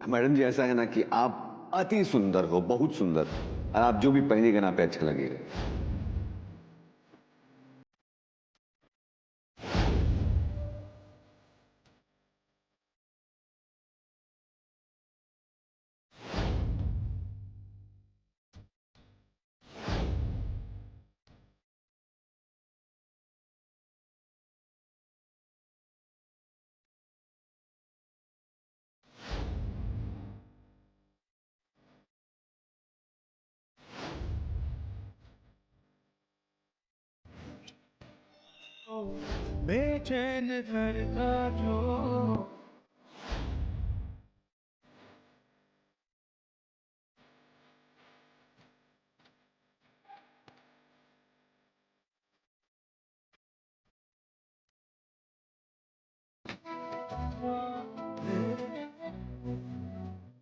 Madam जी, ऐसा है ना कि आप अति सुंदर हो, बहुत सुंदर, और आप जो भी पहनेगा ना पे अच्छा लगेगा। बेचैन करता जो।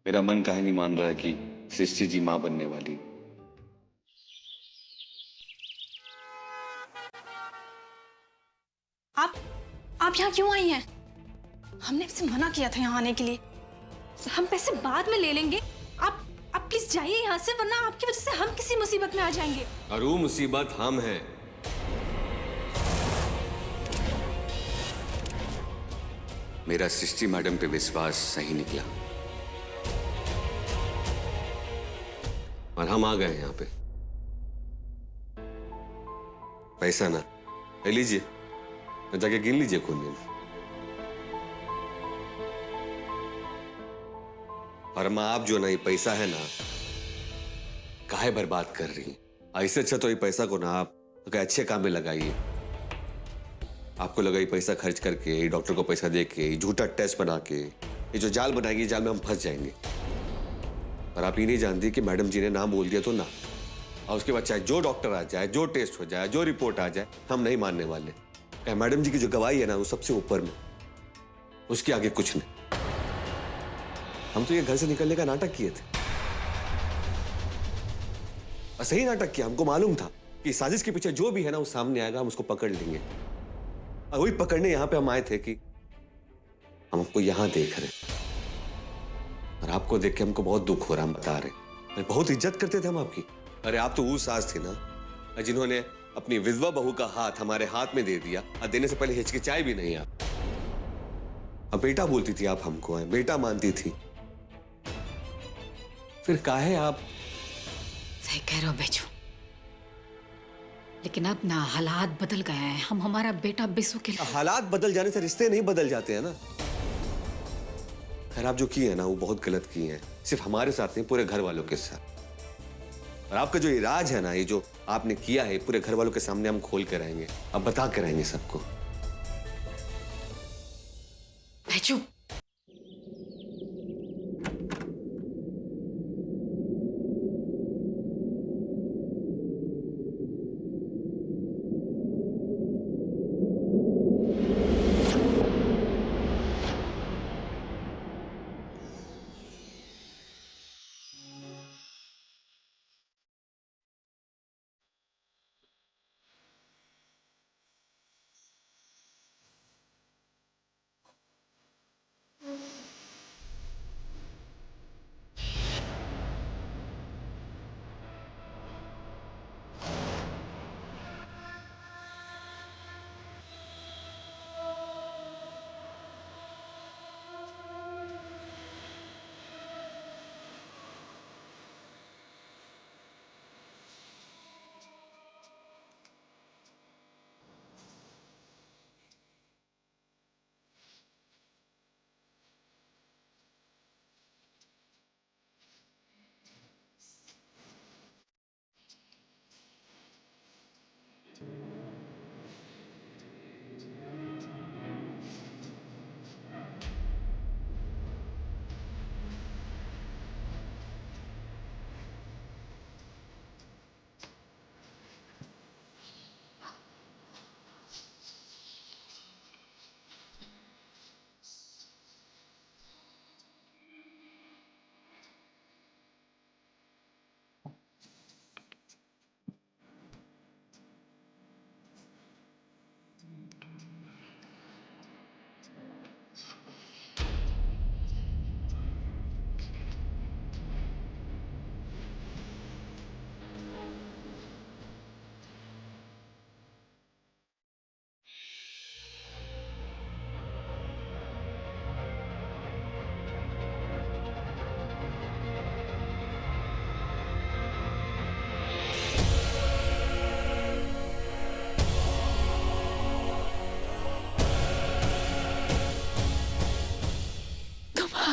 मेरा मन काहे नहीं मान रहा है कि सृष्टि जी मां बनने वाली। आप आप यहाँ क्यों आई हैं? हमने आपसे मना किया था यहाँ आने के लिए। हम पैसे बाद में ले लेंगे। आप प्लीज जाइए यहाँ से, वरना आपकी वजह से हम किसी मुसीबत में आ जाएंगे। अरु, मुसीबत हम हैं। मेरा सृष्टि मैडम पे विश्वास सही निकला और हम आ गए यहाँ पे। पैसा ना, ले लीजिए, तो जाके गिन लीजिए कौन में। और माँ, आप जो ना ये पैसा है ना, काहे बर्बाद कर रही हैं? ऐसे अच्छा तो ये पैसा को ना आप तो अच्छे काम में लगाइए। आपको लगा ये पैसा खर्च करके, ये डॉक्टर को पैसा दे के, झूठा टेस्ट बना के, ये जो जाल बनाएंगे, जाल में हम फंस जाएंगे। और आप ये नहीं जानती कि मैडम जी ने नाम बोल दिया तो ना, और उसके बाद चाहे जो डॉक्टर आ जाए, जो टेस्ट हो जाए, जो रिपोर्ट आ जाए, हम नहीं मानने वाले। क्या मैडम जी की जो गवाही है ना, वो सबसे ऊपर में, उसके आगे कुछ नहीं। हम तो ये घर से निकलने का नाटक किए थे, और सही नाटक किया। हमको मालूम था कि साजिश के पीछे जो भी है ना, वो सामने आएगा, हम उसको पकड़ लेंगे। और वही पकड़ने यहां पे हम आए थे कि हम आपको यहां देख रहे हैं, और आपको देख के हमको बहुत दुख हो रहा, हम बता रहे। अरे बहुत इज्जत करते थे हम आपकी। अरे आप तो वो सास थी ना जिन्होंने अपनी विधवा बहू का हाथ हमारे हाथ में दे दिया, और देने से पहले हिचकिचाए भी नहीं आप। अब बेटा बोलती थी आप हमको, है बेटा मानती थी। फिर काहे आप। सही कह रहे हो बेचू, लेकिन अब ना हालात बदल गए हैं। हम हमारा बेटा बिसु के लिए। हालात बदल जाने से रिश्ते नहीं बदल जाते हैं ना। खैर, आप जो किए हैं ना, वो बहुत गलत किए हैं, सिर्फ हमारे साथ नहीं, पूरे घर वालों के साथ। और आपका जो ये राज है ना, ये जो आपने किया है, पूरे घर वालों के सामने हम खोल कर आएंगे, अब बता कर आएंगे सबको। बेचू,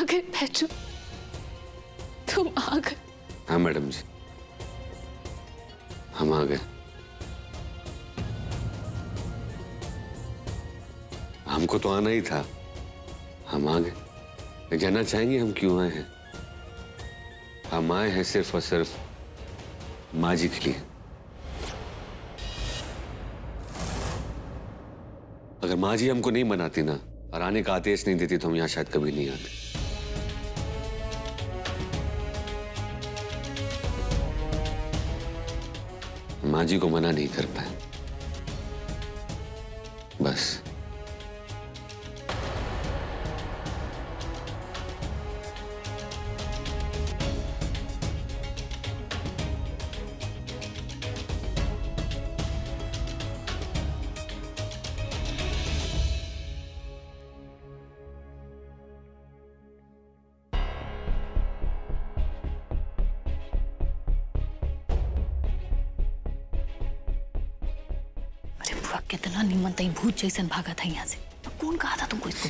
आ गए बैजू, तुम आ गए। हाँ मैडम जी, हम आ गए। हमको तो आना ही था, हम आ गए। जानना चाहेंगे हम क्यों आए हैं? हम आए हैं सिर्फ और सिर्फ माँ जी के लिए। अगर माँ जी हमको नहीं मनाती ना और आने का आदेश नहीं देती तो हम यहाँ शायद कभी नहीं आते। माँ जी को मना नहीं कर पाए, बस। कितना निमन तई भूत जैसन भागा था यहाँ से। तो कौन कहा था तुमको इसको?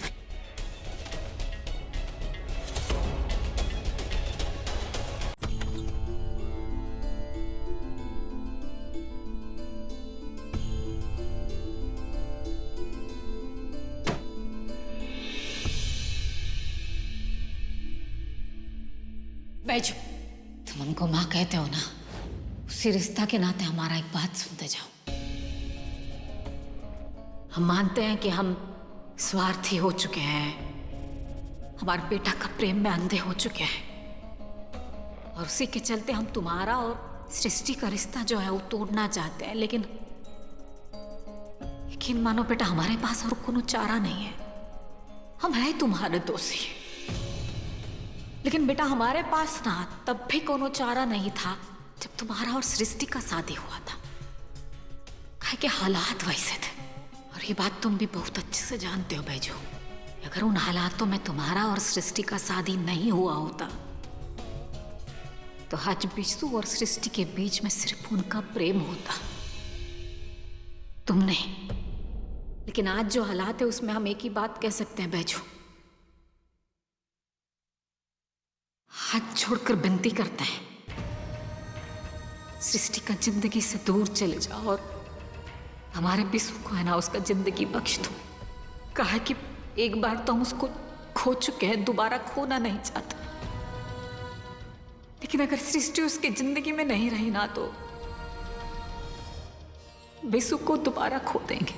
बैजू, तुम हमको माँ कहते हो ना, उसी रिश्ता के नाते हमारा एक बात सुनते जाओ। हम मानते हैं कि हम स्वार्थी हो चुके हैं, हमारे बेटा का प्रेम में अंधे हो चुके हैं, और उसी के चलते हम तुम्हारा और सृष्टि का रिश्ता जो है वो तोड़ना चाहते हैं। लेकिन मानो बेटा, हमारे पास और कोनो चारा नहीं है। हम हैं तुम्हारे दोषी, लेकिन बेटा हमारे पास ना तब भी कोनो चारा नहीं था जब तुम्हारा और सृष्टि का शादी हुआ था। काहे के हालात वैसे थे, और ये बात तुम भी बहुत अच्छे से जानते हो बैजू। अगर उन हालातों में तुम्हारा और सृष्टि का शादी नहीं हुआ होता तो आज बिशु और सृष्टि के बीच में सिर्फ उनका प्रेम होता, तुम नहीं। लेकिन आज जो हालात है उसमें हम एक ही बात कह सकते हैं बैजू, हाथ छोड़कर विनती करते हैं, सृष्टि का जिंदगी से दूर चले जाओ और हमारे बिशु को है ना उसका जिंदगी बख्श दो। कहा कि एक बार तो हम उसको खो चुके हैं, दोबारा खोना नहीं चाहते। लेकिन अगर सृष्टि उसकी जिंदगी में नहीं रही ना तो बिशु को दोबारा खो देंगे,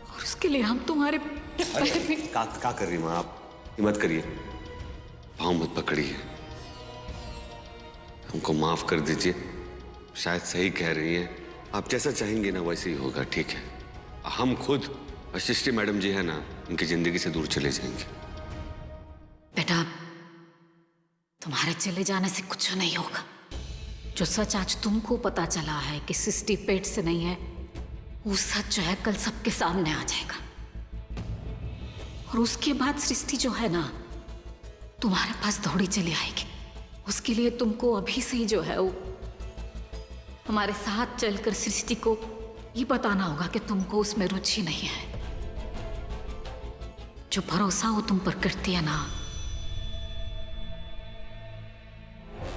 और उसके लिए हम तुम्हारे क्या कर रही माँ आप? हिम्मत करिए, पाँव मत पकड़िए, हमको माफ कर दीजिए। शायद सही कह रही हैं, आप जैसा चाहेंगे ना वैसे ही होगा, ठीक है? हम खुद और सृष्टि मैडम जी है ना, इनकी जिंदगी से दूर चले जाएंगे। बेटा, तुम्हारे चले जाने से कुछ नहीं होगा। जो सच आज तुमको पता चला है कि सृष्टि पेट से नहीं है, वो सच जो है कल सबके सामने आ जाएगा, और उसके बाद सृष्टि जो है ना तुम्हारे पास दौड़ी चली आएगी। उसके लिए तुमको अभी से ही जो है वो हमारे साथ चलकर सृष्टि को ये बताना होगा कि तुमको उसमें रुचि नहीं है। जो भरोसा वो तुम पर करती है ना,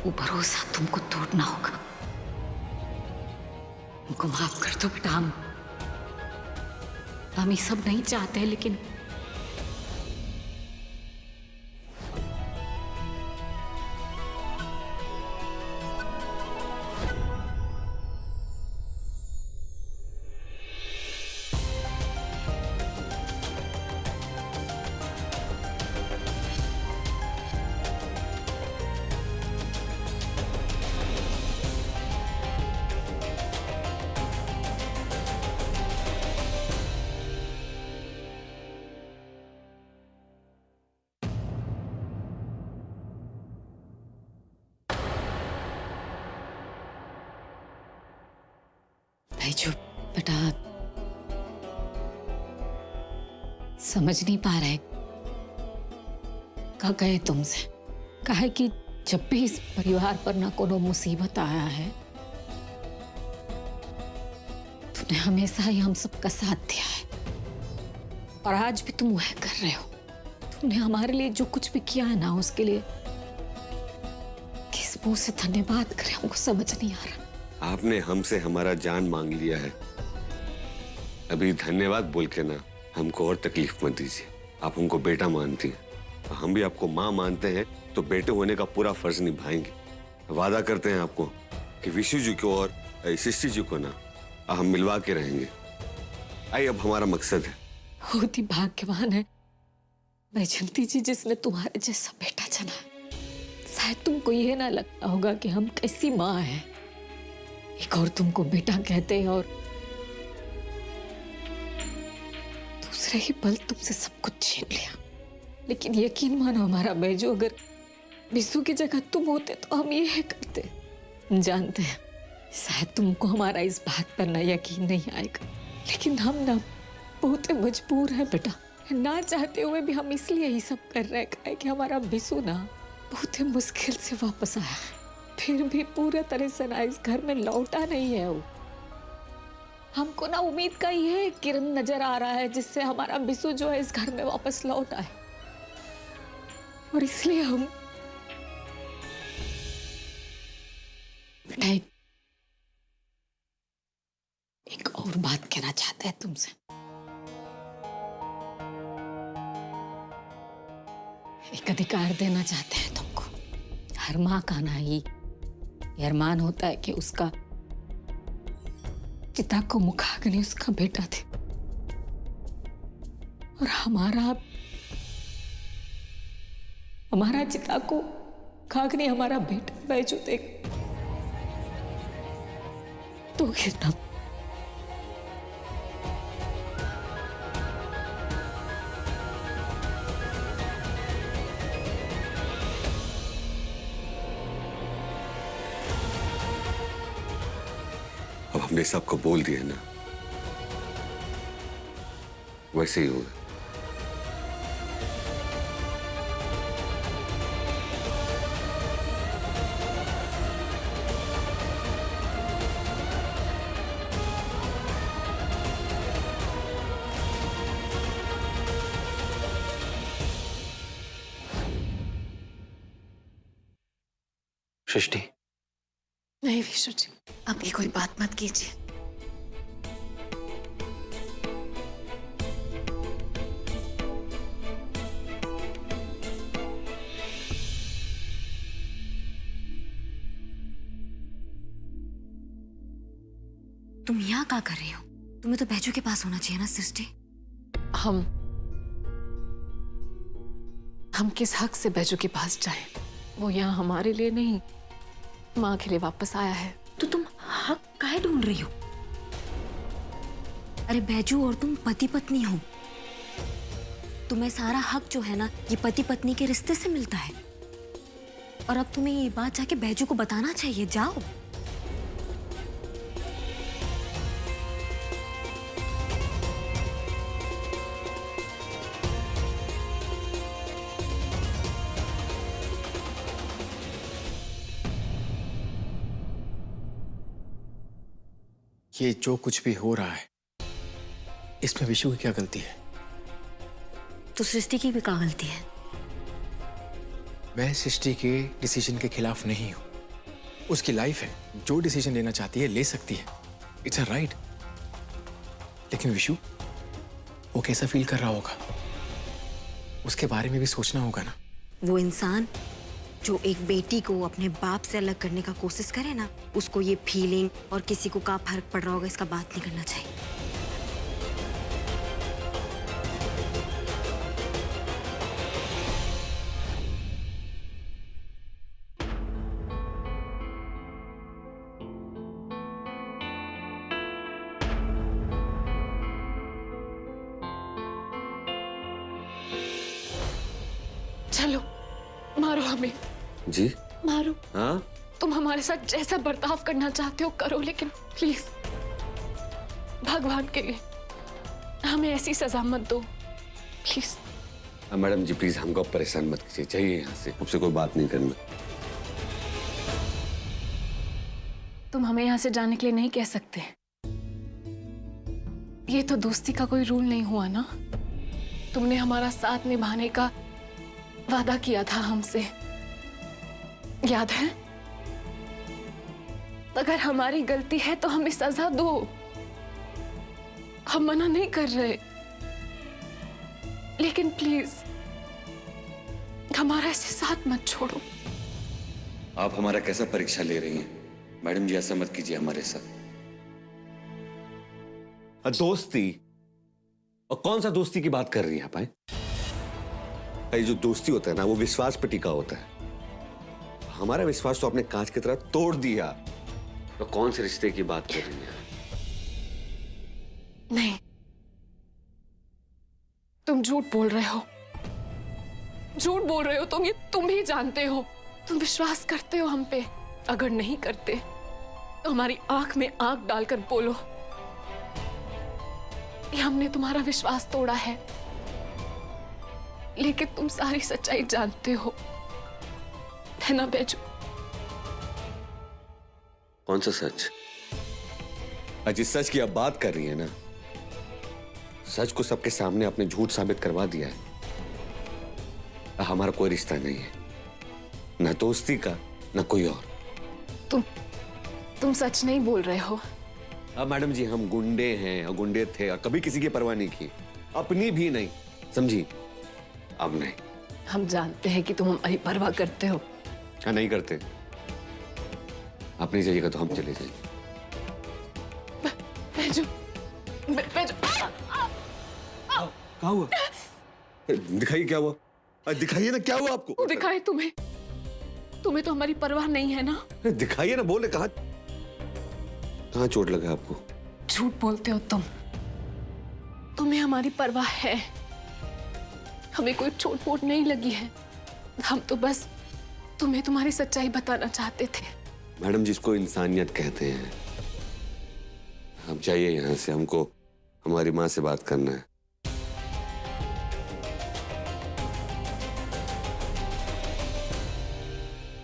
वो भरोसा तुमको तोड़ना होगा। हमको माफ कर दो बेटा, हम ये सब नहीं चाहते, लेकिन बैजू बेटा, समझ नहीं पा रहे कहा गए तुमसे। कहा कि जब भी इस परिवार पर ना कोनो मुसीबत आया है, तुमने हमेशा ही हम सबका साथ दिया है, और आज भी तुम वह कर रहे हो। तुमने हमारे लिए जो कुछ भी किया है ना, उसके लिए किस मुंह से धन्यवाद करें हमको समझ नहीं आ रहा। आपने हमसे हमारा जान मांग लिया है, अभी धन्यवाद बोल के ना हमको और तकलीफ मत दीजिए। आप हमको बेटा मानती हैं, हम भी आपको माँ मानते हैं, तो बेटे होने का पूरा फर्ज निभाएंगे। वादा करते हैं आपको कि विशु जी को और सृष्टि जी को ना हम मिलवा के रहेंगे। आई अब हमारा मकसद है। बहुत ही भाग्यवान है बैजंती जी जिसने तुम्हारे जैसा बेटा चुना। शायद तुमको यह ना लगता होगा कि हम कैसी माँ हैं, एक और तुमको बेटा कहते हैं और दूसरे ही पल तुमसे सब कुछ छीन लिया। लेकिन यकीन मानो हमारा बैजू, अगर विशु की जगह तुम होते तो हम ये करते। जानते हैं शायद तुमको हमारा इस बात पर ना यकीन नहीं आएगा, लेकिन हम ना बहुत मजबूर हैं बेटा। ना चाहते हुए भी हम इसलिए ही सब कर रहे हैं कि हमारा विशु ना बहुत ही मुश्किल से वापस आया है, फिर भी पूरे तरह से ना इस घर में लौटा नहीं है वो। हमको ना उम्मीद का ये किरण नजर आ रहा है जिससे हमारा विशु जो है इस घर में वापस लौट आए, और इसलिए हम एक और बात कहना चाहते हैं तुमसे। एक अधिकार देना चाहते हैं तुमको। हर माँ का ना ही अरमान होता है कि उसका पिता को मुखाग्नि उसका बेटा थे, और हमारा चिता को मुखाग्नि हमारा बेटा बैजू देख तो गिरना। अब हमने सबको बोल दिया ना, वैसे ही होगा। सृष्टि, नहीं विशु जी, आप ये कोई बात मत कीजिए। तुम यहाँ क्या कर रही हो? तुम्हें तो बैजू के पास होना चाहिए ना सृष्टि। हम किस हक से बैजू के पास जाएं? वो यहाँ हमारे लिए नहीं, माँ के लिए वापस आया है। तो तुम हक काहे ढूंढ रही हो? अरे बैजू और तुम पति पत्नी हो, तुम्हें सारा हक जो है ना ये पति पत्नी के रिश्ते से मिलता है। और अब तुम्हें ये बात जाके बैजू को बताना चाहिए। जाओ। ये जो कुछ भी हो रहा है इसमें विशु की क्या गलती है? तो सृष्टि की भी क्या गलती है? मैं सृष्टि के डिसीजन के खिलाफ नहीं हूं। उसकी लाइफ है, जो डिसीजन लेना चाहती है ले सकती है, इट्स अ राइट। लेकिन विशु वो कैसा फील कर रहा होगा उसके बारे में भी सोचना होगा ना। वो इंसान जो एक बेटी को अपने बाप से अलग करने का कोशिश करे ना, उसको ये फीलिंग और किसी को क्या फर्क पड़ रहा होगा इसका बात नहीं करना चाहिए। चलो मारो हमें। जी मारो। हाँ, तुम हमारे साथ जैसा बर्ताव करना चाहते हो करो, लेकिन प्लीज भगवान के लिए हमें ऐसी सजा मत दो प्लीज। मैडम जी प्लीज हमको परेशान मत कीजिए, चाहिए यहाँ से, मुझसे कोई बात नहीं करना। तुम हमें यहाँ से जाने के लिए नहीं कह सकते। ये तो दोस्ती का कोई रूल नहीं हुआ ना। तुमने हमारा साथ निभाने का वादा किया था हमसे, याद है? अगर हमारी गलती है तो हमें सजा दो। हम मना नहीं कर रहे, लेकिन प्लीज हमारा ऐसे साथ मत छोड़ो। आप हमारा कैसा परीक्षा ले रही हैं? मैडम जी, ऐसा मत कीजिए हमारे साथ। दोस्ती? और कौन सा दोस्ती की बात कर रही हैं आप? ये जो दोस्ती होता है ना, वो विश्वास पर टिका होता है। हमारा विश्वास तो आपने कांच की तरह तोड़ दिया। तो कौन से रिश्ते की बात कर रही हैं? नहीं, तुम झूठ बोल रहे हो। झूठ बोल रहे हो तुम, ये तुम ही जानते हो। तुम विश्वास करते हो हम पे। अगर नहीं करते तो हमारी आंख में आंख डालकर बोलो कि हमने तुम्हारा विश्वास तोड़ा है। लेकिन तुम सारी सच्चाई जानते हो, है ना बैजू? कौन सा सच? जिस सच की आप बात कर रही है ना, सच को सबके सामने आपने झूठ साबित करवा दिया है। हमारा कोई रिश्ता नहीं है, ना दोस्ती का, ना कोई और। तुम सच नहीं बोल रहे हो। अब मैडम जी, हम गुंडे हैं और गुंडे थे और कभी किसी की परवाह नहीं की, अपनी भी नहीं, समझी? अब नहीं। हम जानते हैं कि तुम हमारी परवाह करते हो। हाँ, नहीं करते। आप नहीं जाइएगा तो हम चले जाएंगे। बैजू, बैजू। क्या हुआ? दिखाइए क्या हुआ। दिखाइए ना, क्या हुआ आपको? वो दिखाए तुम्हें? तुम्हें तो हमारी परवाह नहीं है ना? दिखाइए ना, बोले कहाँ चोट लगा आपको? झूठ बोलते हो तुम। तुम्हें हमारी परवाह है। हमें कोई चोट वोट नहीं लगी है। हम तो बस तुम्हें तुम्हारी सच्चाई बताना चाहते थे। मैडम, जिसको इंसानियत कहते हैं। आप जाइए यहाँ से, हमको हमारी माँ से बात करना है।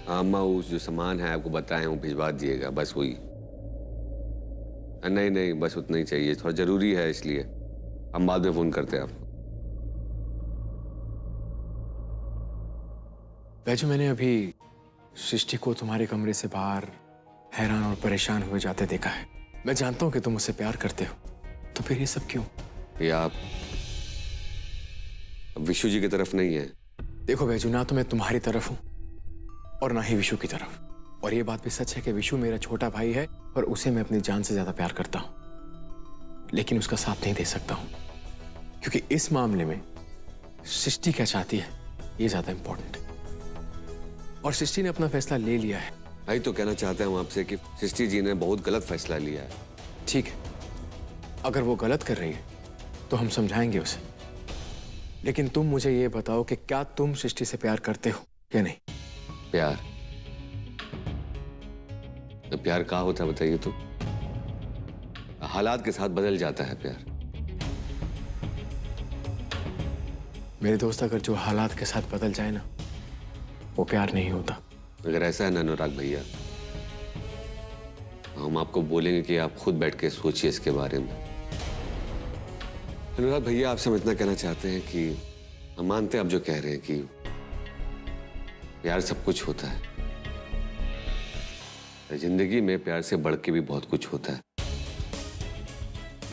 हाँ अम्मा, उस जो सामान है आपको बताएं वो भिजवा दिएगा, बस वही। नहीं, बस उतना ही चाहिए, थोड़ा जरूरी है, इसलिए हम बाद में फोन करते हैं आपको। बैजू, मैंने अभी सृष्टि को तुम्हारे कमरे से बाहर हैरान और परेशान हुए जाते देखा है। मैं जानता हूं कि तुम उससे प्यार करते हो, तो फिर ये सब क्यों? ये आप विशु जी की तरफ नहीं है। देखो बैजू, ना तो मैं तुम्हारी तरफ हूं और ना ही विशु की तरफ। और ये बात भी सच है कि विशु मेरा छोटा भाई है और उसे मैं अपनी जान से ज्यादा प्यार करता हूं, लेकिन उसका साथ नहीं दे सकता हूं, क्योंकि इस मामले में सृष्टि क्या चाहती है ये ज्यादा इंपॉर्टेंट है। और सृष्टि ने अपना फैसला ले लिया है। भाई, तो कहना चाहता हूं आपसे कि सृष्टि जी ने बहुत गलत फैसला लिया है। ठीक है, अगर वो गलत कर रही है तो हम समझाएंगे उसे, लेकिन तुम मुझे ये बताओ कि क्या तुम सृष्टि से प्यार करते हो या नहीं? प्यार? तो प्यार क्या होता है बताइए तो? हालात के साथ बदल जाता है प्यार। मेरे दोस्त, अगर जो हालात के साथ बदल जाए ना, वो प्यार नहीं होता। अगर ऐसा है ना अनुराग भैया, हम आपको बोलेंगे कि आप खुद बैठ के सोचिए इसके बारे में। अनुराग भैया, आपसे हम इतना कहना चाहते हैं कि हम मानते हैं आप जो कह रहे हैं कि प्यार सब कुछ होता है। जिंदगी में प्यार से बढ़ के भी बहुत कुछ होता है,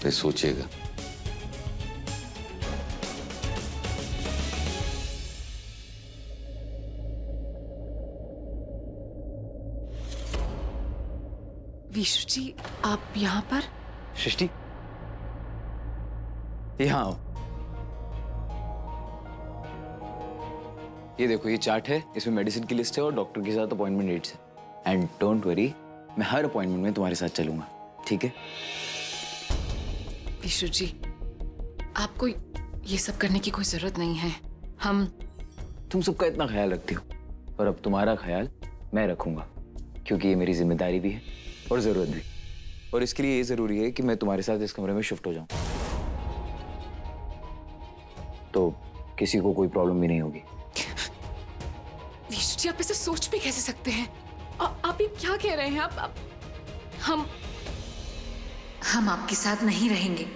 तो सोचिएगा। विशु जी, आप यहाँ पर? सृष्टि, यहाँ आओ। ये देखो, ये चार्ट है, इसमें मेडिसिन की लिस्ट है और डॉक्टर के साथ अपॉइंटमेंट डेट्स है। एंड डोंट वरी, मैं हर अपॉइंटमेंट में तुम्हारे साथ चलूंगा, ठीक है? विशु जी, आपको ये सब करने की कोई जरूरत नहीं है। तुम सबका इतना ख्याल रखती हो, और अब तुम्हारा ख्याल मैं रखूंगा, क्योंकि ये मेरी जिम्मेदारी भी है और जरूरत भी। और इसके लिए ये जरूरी है कि मैं तुम्हारे साथ इस कमरे में शिफ्ट हो जाऊं, तो किसी को कोई प्रॉब्लम भी नहीं होगी। विशु जी, आप ऐसे सोच भी कैसे सकते हैं? आप ये क्या कह रहे हैं? आप हम हम आपके साथ नहीं रहेंगे।